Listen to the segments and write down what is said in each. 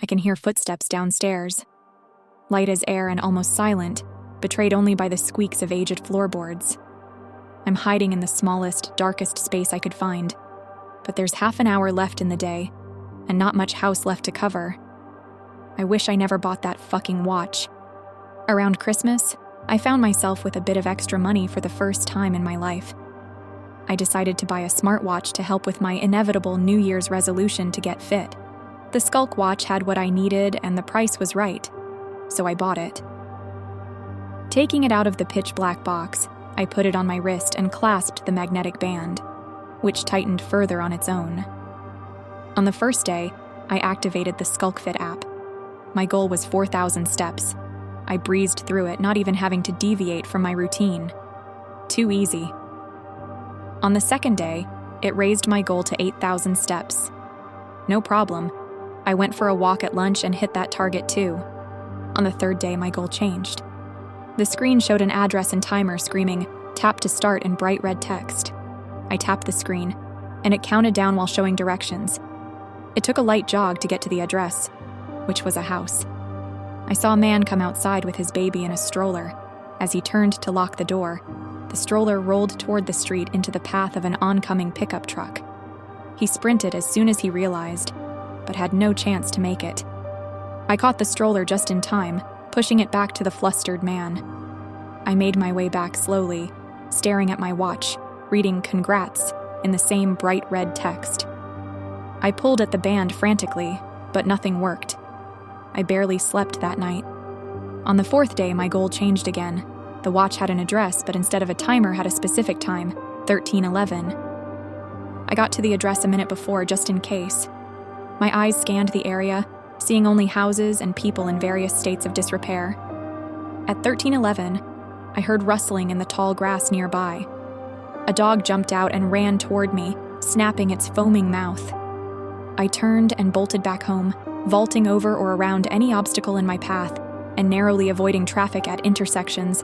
I can hear footsteps downstairs. Light as air and almost silent, betrayed only by the squeaks of aged floorboards. I'm hiding in the smallest, darkest space I could find, but there's half an hour left in the day, and not much house left to cover. I wish I never bought that fucking watch. Around Christmas, I found myself with a bit of extra money for the first time in my life. I decided to buy a smartwatch to help with my inevitable New Year's resolution to get fit. The Skulk watch had what I needed and the price was right, so I bought it. Taking it out of the pitch-black box, I put it on my wrist and clasped the magnetic band, which tightened further on its own. On the first day, I activated the Skulk Fit app. My goal was 4,000 steps. I breezed through it, not even having to deviate from my routine. Too easy. On the second day, it raised my goal to 8,000 steps. No problem. I went for a walk at lunch and hit that target too. On the third day, my goal changed. The screen showed an address and timer screaming, "Tap to start" in bright red text. I tapped the screen, and it counted down while showing directions. It took a light jog to get to the address, which was a house. I saw a man come outside with his baby in a stroller. As he turned to lock the door, the stroller rolled toward the street into the path of an oncoming pickup truck. He sprinted as soon as he realized, but had no chance to make it. I caught the stroller just in time, pushing it back to the flustered man. I made my way back slowly, staring at my watch, reading "Congrats" in the same bright red text. I pulled at the band frantically, but nothing worked. I barely slept that night. On the fourth day, my goal changed again. The watch had an address, but instead of a timer, had a specific time, 13:11. I got to the address a minute before, just in case. My eyes scanned the area, seeing only houses and people in various states of disrepair. At 13:11, I heard rustling in the tall grass nearby. A dog jumped out and ran toward me, snapping its foaming mouth. I turned and bolted back home, vaulting over or around any obstacle in my path and narrowly avoiding traffic at intersections,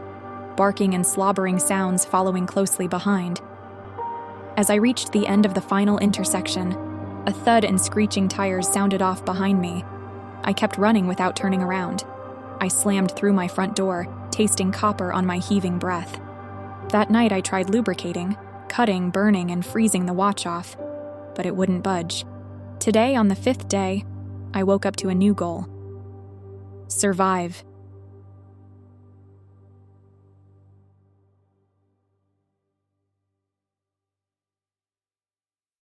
barking and slobbering sounds following closely behind. As I reached the end of the final intersection, a thud and screeching tires sounded off behind me. I kept running without turning around. I slammed through my front door, tasting copper on my heaving breath. That night I tried lubricating, cutting, burning, and freezing the watch off, but it wouldn't budge. Today, on the fifth day, I woke up to a new goal. Survive.